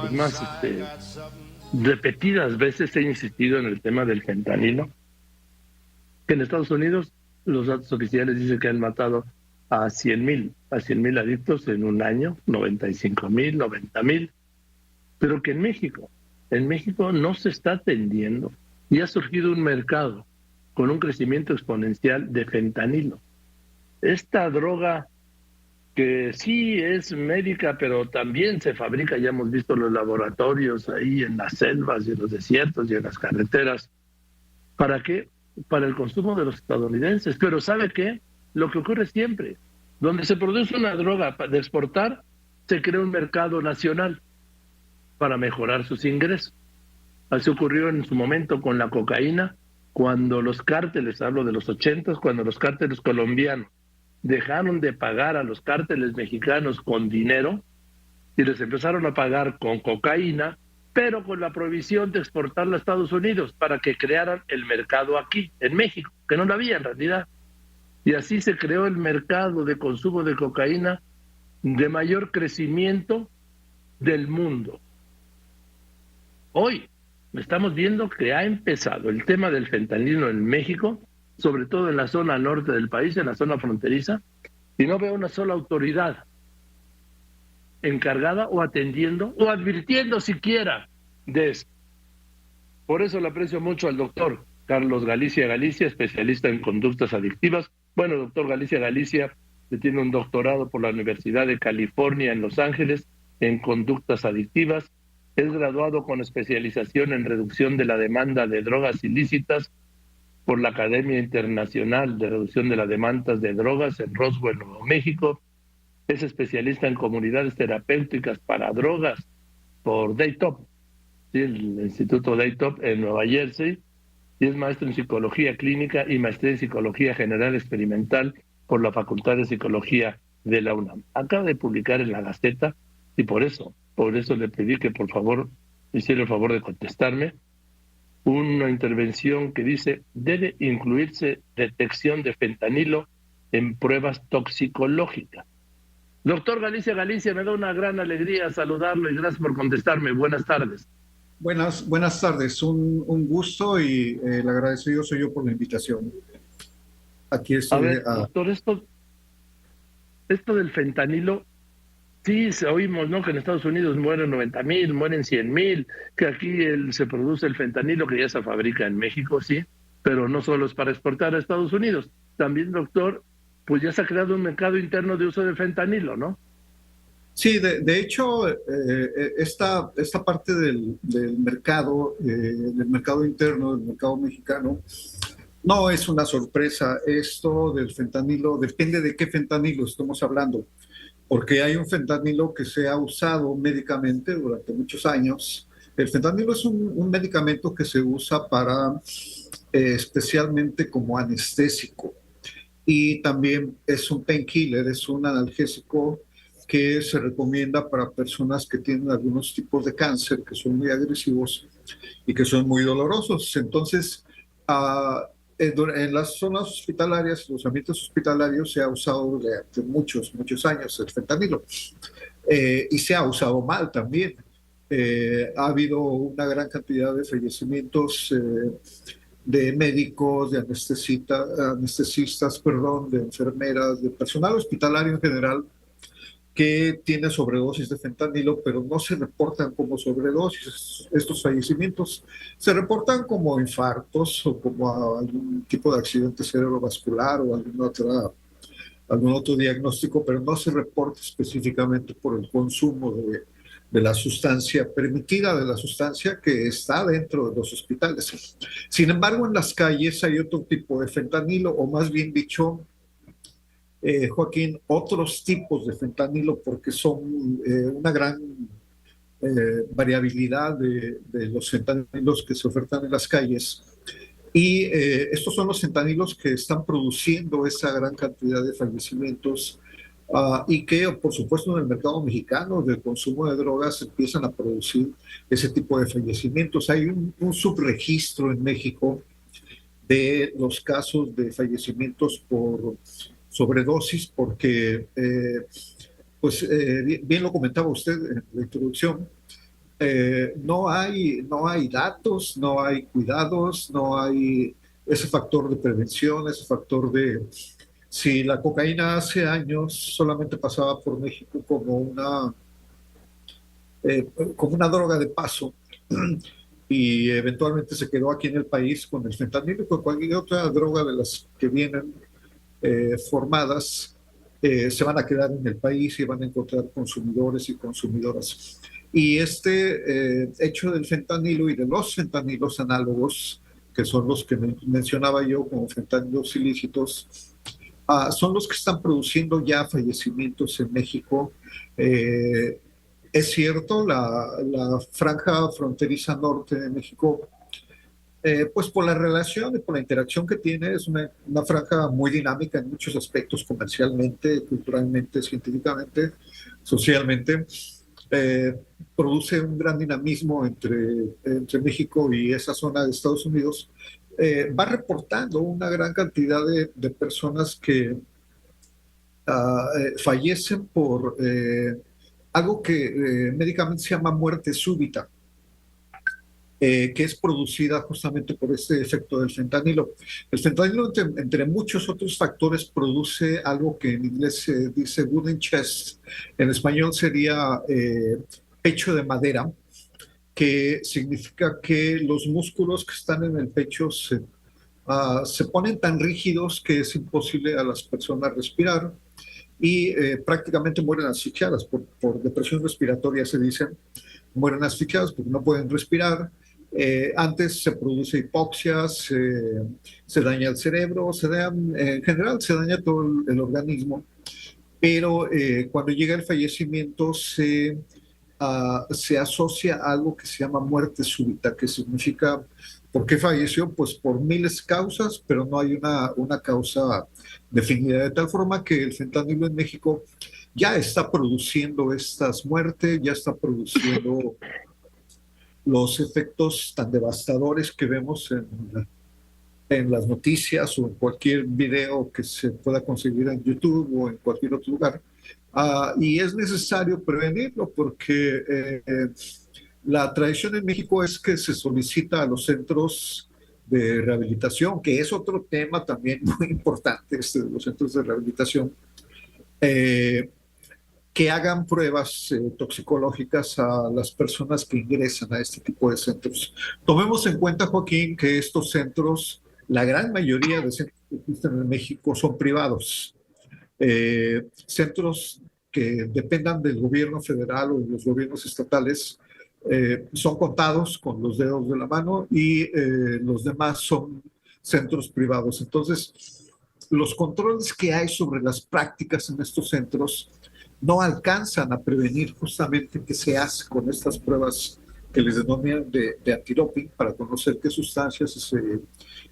Es más, repetidas veces he insistido en el tema del fentanilo, que en Estados Unidos los datos oficiales dicen que han matado a 100,000 adictos en un año, 95,000, 90,000, pero que en México no se está atendiendo y ha surgido un mercado con un crecimiento exponencial de fentanilo. Esta droga que sí es médica, pero también se fabrica, ya hemos visto los laboratorios ahí en las selvas y en los desiertos y en las carreteras. ¿Para qué? Para el consumo de los estadounidenses. Pero ¿sabe qué? Lo que ocurre siempre, donde se produce una droga de exportar, se crea un mercado nacional para mejorar sus ingresos. Así ocurrió en su momento con la cocaína, cuando los cárteles, hablo de los 80, cuando los cárteles colombianos dejaron de pagar a los cárteles mexicanos con dinero y les empezaron a pagar con cocaína, pero con la prohibición de exportarla a Estados Unidos para que crearan el mercado aquí, en México, que no lo había en realidad. Y así se creó el mercado de consumo de cocaína de mayor crecimiento del mundo. Hoy estamos viendo que ha empezado el tema del fentanilo en México, sobre todo en la zona norte del país, en la zona fronteriza, y no veo una sola autoridad encargada o atendiendo o advirtiendo siquiera de eso. Por eso le aprecio mucho al doctor Carlos Galicia Galicia, especialista en conductas adictivas. Bueno, doctor Galicia Galicia tiene un doctorado por la Universidad de California en Los Ángeles en conductas adictivas. Es graduado con especialización en reducción de la demanda de drogas ilícitas por la Academia Internacional de Reducción de las Demandas de Drogas en Roswell, Nuevo México. Es especialista en comunidades terapéuticas para drogas por Daytop, ¿sí? El Instituto Daytop en Nueva Jersey, y es maestro en psicología clínica y maestría en psicología general experimental por la Facultad de Psicología de la UNAM. Acaba de publicar en la Gaceta, y por eso le pedí que por favor hiciera el favor de contestarme, una intervención que dice: debe incluirse detección de fentanilo en pruebas toxicológicas. Doctor Galicia Galicia, me da una gran alegría saludarlo y gracias por contestarme. Buenas tardes. Buenas tardes, un gusto y el agradecido soy yo por la invitación. Aquí A estoy. ver, doctor, esto del fentanilo, sí, oímos, ¿no? Que en Estados Unidos mueren 90,000, mueren 100,000, que aquí se produce el fentanilo que ya se fabrica en México, sí, pero no solo es para exportar a Estados Unidos. También, doctor, pues ya se ha creado un mercado interno de uso de fentanilo, ¿no? Sí, de hecho, esta parte del mercado interno, del mercado mexicano, no es una sorpresa. Esto del fentanilo, depende de qué fentanilo estamos hablando, porque hay un fentanilo que se ha usado médicamente durante muchos años. El fentanilo es un medicamento que se usa para, especialmente como anestésico, y también es un painkiller, es un analgésico que se recomienda para personas que tienen algunos tipos de cáncer que son muy agresivos y que son muy dolorosos. Entonces, en las zonas hospitalarias, los ambientes hospitalarios, se ha usado durante muchos años el fentanilo, y se ha usado mal también. Ha habido una gran cantidad de fallecimientos de médicos, de anestesistas, perdón, de enfermeras, de personal hospitalario en general, que tiene sobredosis de fentanilo, pero no se reportan como sobredosis. Estos fallecimientos se reportan como infartos o como algún tipo de accidente cerebrovascular o algún otro diagnóstico, pero no se reporta específicamente por el consumo de la sustancia permitida, de la sustancia que está dentro de los hospitales. Sin embargo, en las calles hay otro tipo de fentanilo, o más bien dicho, Joaquín, otros tipos de fentanilo, porque son una gran variabilidad de los fentanilos que se ofertan en las calles. Y estos son los fentanilos que están produciendo esa gran cantidad de fallecimientos, y que, por supuesto, en el mercado mexicano del consumo de drogas empiezan a producir ese tipo de fallecimientos. Hay un subregistro en México de los casos de fallecimientos por sobredosis, porque, bien lo comentaba usted en la introducción, no hay datos, no hay cuidados, no hay ese factor de prevención, ese factor de... Si la cocaína hace años solamente pasaba por México eh, como una droga de paso y eventualmente se quedó aquí en el país con el fentanilo y con cualquier otra droga de las que vienen formadas, se van a quedar en el país y van a encontrar consumidores y consumidoras. Y este hecho del fentanilo y de los fentanilos análogos, que son los que mencionaba yo como fentanilos ilícitos, son los que están produciendo ya fallecimientos en México. Es cierto, la franja fronteriza norte de México, pues por la relación y por la interacción que tiene, es una franja muy dinámica en muchos aspectos, comercialmente, culturalmente, científicamente, socialmente. Eh, Produce un gran dinamismo entre México y esa zona de Estados Unidos. Va reportando una gran cantidad de personas que fallecen por algo que médicamente se llama muerte súbita, que es producida justamente por este efecto del fentanilo. El fentanilo, entre muchos otros factores, produce algo que en inglés se dice wooden chest, en español sería pecho de madera, que significa que los músculos que están en el pecho se ponen tan rígidos que es imposible a las personas respirar y prácticamente mueren asfixiadas por depresión respiratoria, se dicen, mueren asfixiadas porque no pueden respirar. Antes se produce hipoxia, se daña el cerebro, en general se daña todo el organismo, pero cuando llega el fallecimiento se asocia a algo que se llama muerte súbita, que significa, ¿por qué falleció? Pues por miles de causas, pero no hay una causa definida, de tal forma que el fentanilo en México ya está produciendo estas muertes, ya está produciendo los efectos tan devastadores que vemos en las noticias o en cualquier video que se pueda conseguir en YouTube o en cualquier otro lugar. Y es necesario prevenirlo porque la tradición en México es que se solicita a los centros de rehabilitación, que es otro tema también muy importante, los centros de rehabilitación, eh, que hagan pruebas toxicológicas a las personas que ingresan a este tipo de centros. Tomemos en cuenta, Joaquín, que estos centros, la gran mayoría de centros que existen en México son privados. Centros que dependan del gobierno federal o de los gobiernos estatales son contados con los dedos de la mano y los demás son centros privados. Entonces, los controles que hay sobre las prácticas en estos centros no alcanzan a prevenir justamente qué se hace con estas pruebas que les denominan de antidoping para conocer qué sustancias se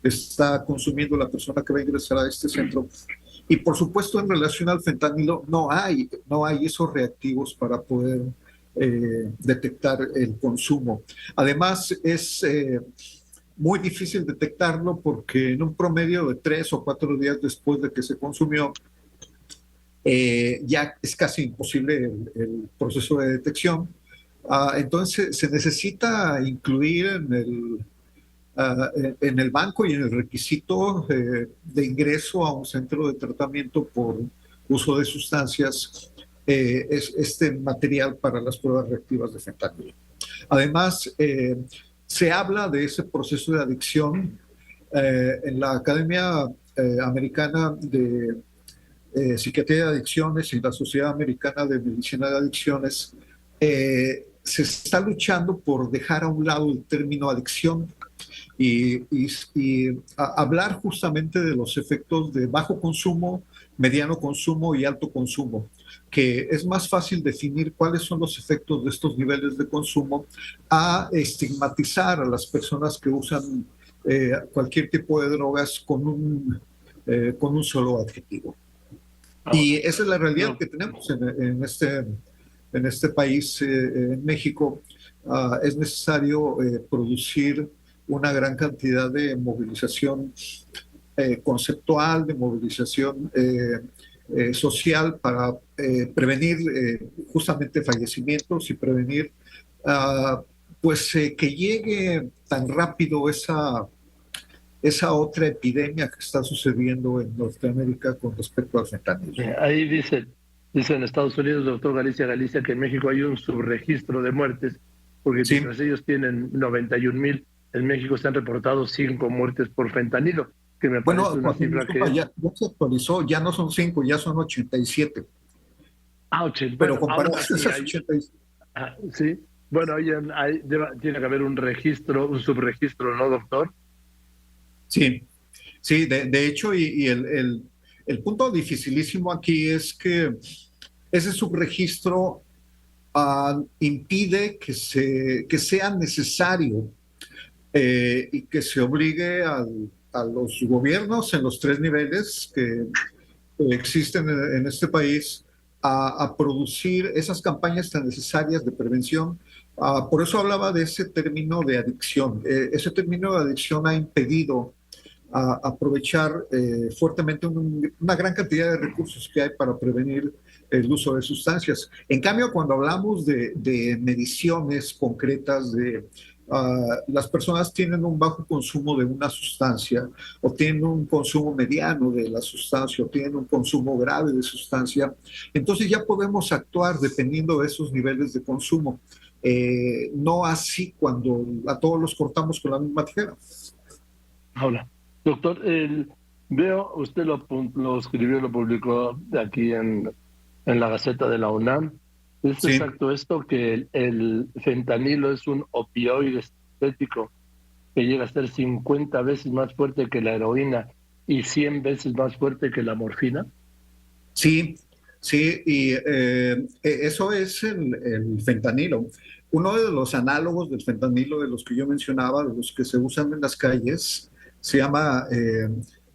está consumiendo la persona que va a ingresar a este centro. Y por supuesto, en relación al fentanilo, no hay esos reactivos para poder detectar el consumo. Además, es muy difícil detectarlo porque en un promedio de 3 o 4 días después de que se consumió, ya es casi imposible el proceso de detección. Entonces, se necesita incluir en el banco y en el requisito de ingreso a un centro de tratamiento por uso de sustancias es este material para las pruebas reactivas de fentanilo. Además, se habla de ese proceso de adicción en la Academia Americana de Psiquiatría de Adicciones y la Sociedad Americana de Medicina de Adicciones. Se está luchando por dejar a un lado el término adicción y hablar justamente de los efectos de bajo consumo, mediano consumo y alto consumo, que es más fácil definir cuáles son los efectos de estos niveles de consumo a estigmatizar a las personas que usan cualquier tipo de drogas con un solo adjetivo. Y esa es la realidad que tenemos en este país, en México. Es necesario producir una gran cantidad de movilización conceptual, de movilización social para prevenir justamente fallecimientos y prevenir ah, pues que llegue tan rápido esa otra epidemia que está sucediendo en Norteamérica con respecto al fentanilo. Ahí dice en Estados Unidos, doctor Galicia, que en México hay un subregistro de muertes, porque Sí, mientras ellos tienen 91,000, en México se han reportado 5 muertes por fentanilo, que me parece bueno, una Joaquín, cifra disculpa, que ya se actualizó, ya no son 5, ya son 87. Pero bueno, aún comparadas así esas hay, 87. sí, bueno, tiene que haber un registro, un subregistro, ¿no, doctor? Sí, sí, de hecho, y el punto dificilísimo aquí es que ese subregistro impide que sea necesario y que se obligue a los gobiernos en los tres niveles que existen en este país a producir esas campañas tan necesarias de prevención. Por eso hablaba de ese término de adicción. Ese término de adicción ha impedido aprovechar fuertemente una gran cantidad de recursos que hay para prevenir el uso de sustancias. En cambio, cuando hablamos de mediciones concretas de las personas tienen un bajo consumo de una sustancia o tienen un consumo mediano de la sustancia o tienen un consumo grave de sustancia, entonces ya podemos actuar dependiendo de esos niveles de consumo. No así cuando a todos los cortamos con la misma tijera. Hola. Doctor, veo, usted lo escribió, lo publicó aquí en la Gaceta de la UNAM. ¿Es Sí, exacto esto que el fentanilo es un opioide sintético que llega a ser 50 veces más fuerte que la heroína y 100 veces más fuerte que la morfina? sí, sí, y eso es el fentanilo. Uno de los análogos del fentanilo de los que yo mencionaba, de los que se usan en las calles, se llama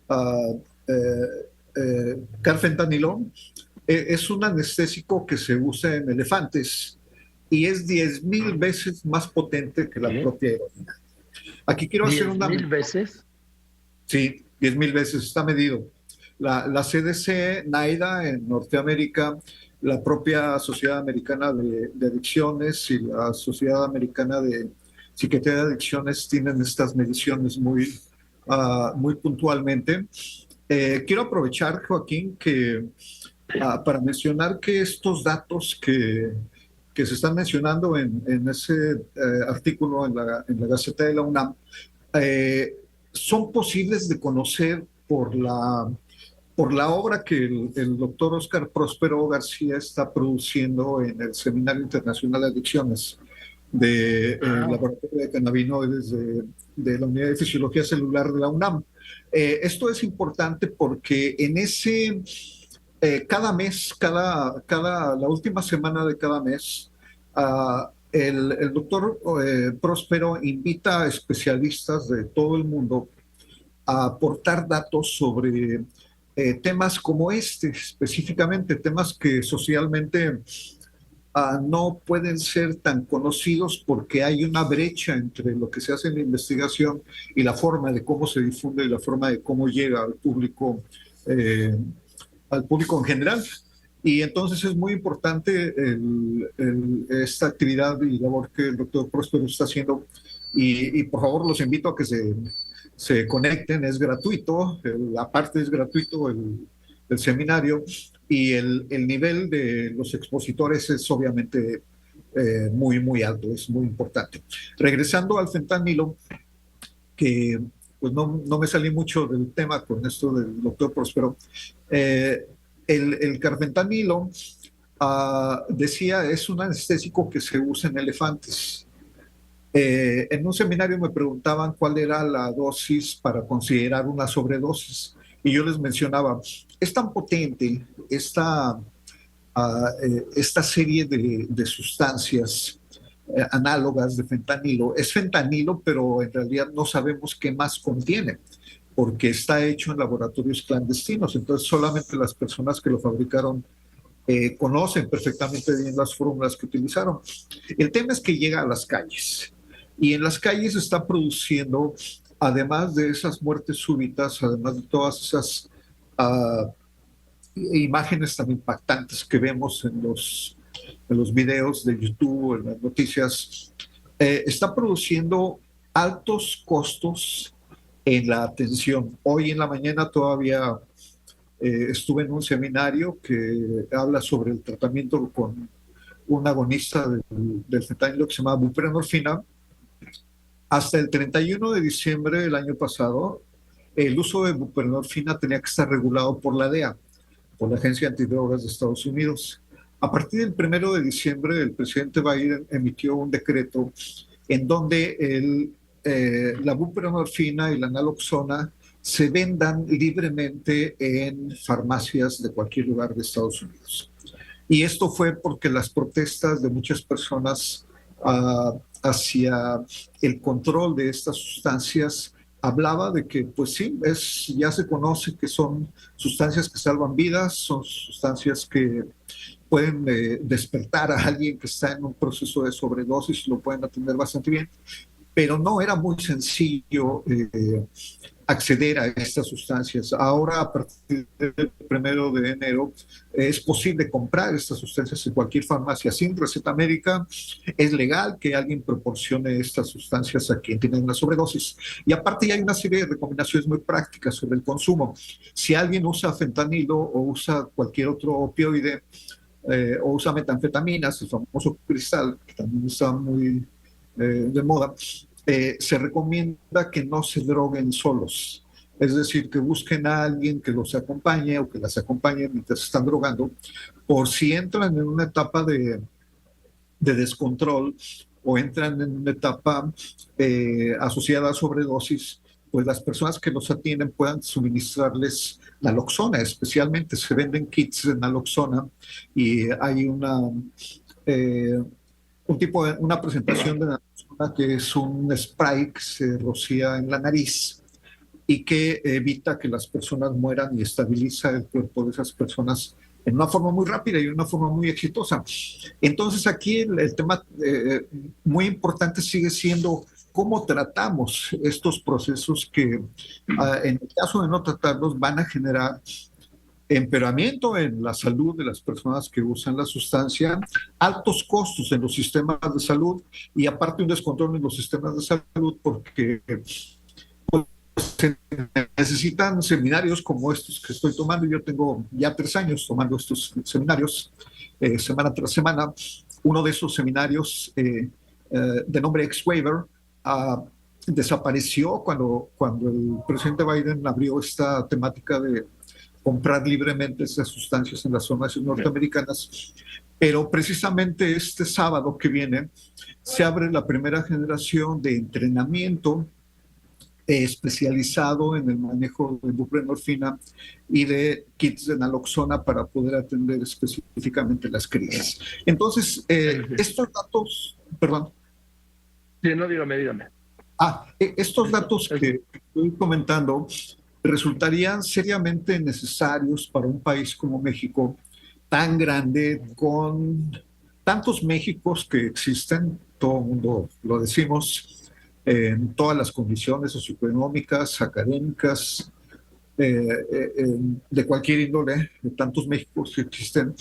ah, eh, carfentanilo. Es un anestésico que se usa en elefantes y es 10,000 veces más potente que la ¿Qué? propia heroína. Aquí quiero hacer ¿10 una mil mención. veces? Sí, 10,000 veces está medido. La CDC, NIDA en Norteamérica, la propia Sociedad Americana de Adicciones y la Sociedad Americana de Psiquiatría de Adicciones tienen estas mediciones muy puntualmente. Quiero aprovechar, Joaquín, que para mencionar que estos datos que se están mencionando en ese artículo en la Gaceta de la UNAM, eh, son posibles de conocer por la obra que el doctor Oscar Próspero García está produciendo en el Seminario Internacional de Adicciones del Ah, Laboratorio de Cannabinoides de la Unidad de Fisiología Celular de la UNAM. Esto es importante porque en ese, cada mes, la última semana de cada mes, el doctor Próspero invita a especialistas de todo el mundo a aportar datos sobre temas como este, específicamente temas que socialmente no pueden ser tan conocidos porque hay una brecha entre lo que se hace en la investigación y la forma de cómo se difunde y la forma de cómo llega eh, al público en general. Y entonces es muy importante esta actividad y labor que el doctor Próspero está haciendo. Y por favor los invito a que se conecten, es gratuito, aparte es gratuito el seminario y el nivel de los expositores es obviamente muy alto, es muy importante. Regresando al fentanilo, que pues no me salí mucho del tema con esto del doctor Próspero, eh, el carfentanilo, decía, es un anestésico que se usa en elefantes. En un seminario me preguntaban cuál era la dosis para considerar una sobredosis y yo les mencionaba, es tan potente esta serie de sustancias análogas de fentanilo. Es fentanilo, pero en realidad no sabemos qué más contiene porque está hecho en laboratorios clandestinos. Entonces solamente las personas que lo fabricaron conocen perfectamente bien las fórmulas que utilizaron. El tema es que llega a las calles y en las calles está produciendo, además de esas muertes súbitas, además de todas esas imágenes tan impactantes que vemos los videos de YouTube, en las noticias, está produciendo altos costos en la atención. Hoy en la mañana todavía estuve en un seminario que habla sobre el tratamiento con un agonista del fentanilo que se llama buprenorfina. Hasta el 31 de diciembre del año pasado, el uso de buprenorfina tenía que estar regulado por la DEA, por la Agencia Antidrogas de Estados Unidos. A partir del 1 de diciembre, el presidente Biden emitió un decreto en donde la buprenorfina y la naloxona se vendan libremente en farmacias de cualquier lugar de Estados Unidos. Y esto fue porque las protestas de muchas personas hacia el control de estas sustancias hablaba de que, pues sí, ya se conoce que son sustancias que salvan vidas, son sustancias que pueden despertar a alguien que está en un proceso de sobredosis y lo pueden atender bastante bien, pero no era muy sencillo acceder a estas sustancias. Ahora, a partir del 1 de enero, es posible comprar estas sustancias en cualquier farmacia sin receta médica. Es legal que alguien proporcione estas sustancias a quien tiene una sobredosis. Y aparte ya hay una serie de recomendaciones muy prácticas sobre el consumo. Si alguien usa fentanilo o usa cualquier otro opioide, o usa metanfetaminas, el famoso cristal, que también está muy de moda, se recomienda que no se droguen solos. Es decir, que busquen a alguien que los acompañe o que las acompañe mientras están drogando, por si entran en una etapa de descontrol o entran en una etapa asociada a sobredosis, pues las personas que los atienden puedan suministrarles naloxona. Especialmente se venden kits de naloxona y hay una presentación de naloxona que es un spray que se rocía en la nariz y que evita que las personas mueran y estabiliza el cuerpo de esas personas en una forma muy rápida y en una forma muy exitosa. Entonces aquí el tema muy importante sigue siendo cómo tratamos estos procesos que en el caso de no tratarlos van a generar empeoramiento en la salud de las personas que usan la sustancia, altos costos en los sistemas de salud y aparte un descontrol en los sistemas de salud porque se necesitan seminarios como estos que estoy tomando. Yo tengo ya 3 años tomando estos seminarios, semana tras semana. Uno de esos seminarios, de nombre X-Waiver, desapareció cuando el presidente Biden abrió esta temática de comprar libremente esas sustancias en las zonas norteamericanas. Pero precisamente este sábado que viene se abre la primera generación de entrenamiento especializado en el manejo de buprenorfina y de kits de naloxona para poder atender específicamente las crisis. Entonces, estos datos, perdón. Sí, no, dígame. Estos datos que estoy comentando resultarían seriamente necesarios para un país como México, tan grande, con tantos Méxicos que existen, todo el mundo lo decimos, en todas las condiciones socioeconómicas, académicas, de cualquier índole, de tantos Méxicos que existen,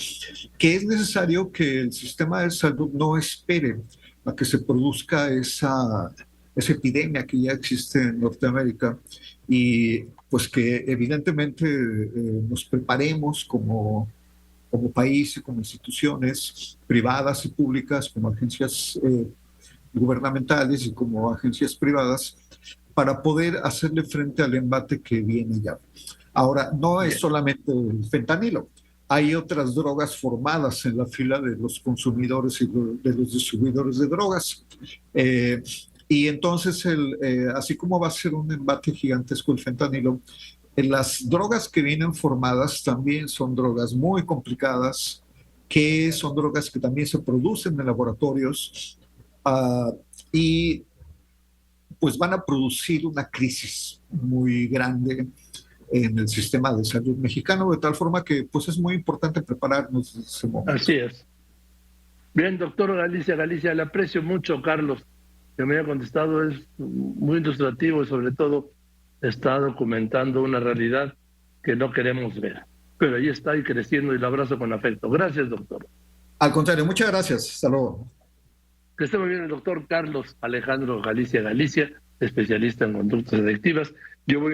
que es necesario que el sistema de salud no espere a que se produzca esa epidemia que ya existe en Norteamérica y pues que evidentemente nos preparemos como país y como instituciones privadas y públicas, como agencias gubernamentales y como agencias privadas, para poder hacerle frente al embate que viene ya. Ahora, no es solamente el fentanilo, hay otras drogas formadas en la fila de los consumidores y de los distribuidores de drogas. Y entonces, así como va a ser un embate gigantesco el fentanilo, las drogas que vienen formadas también son drogas muy complicadas, que son drogas que también se producen en laboratorios y pues van a producir una crisis muy grande en el sistema de salud mexicano, de tal forma que pues es muy importante prepararnos en ese momento. Así es. Bien, doctor Galicia, le aprecio mucho, Carlos, que me haya contestado, es muy ilustrativo y sobre todo está documentando una realidad que no queremos ver. Pero ahí está y creciendo y lo abrazo con afecto. Gracias, doctor. Al contrario, muchas gracias. Hasta luego. Que esté muy bien el doctor Carlos Alejandro Galicia, especialista en conductas adictivas. Yo voy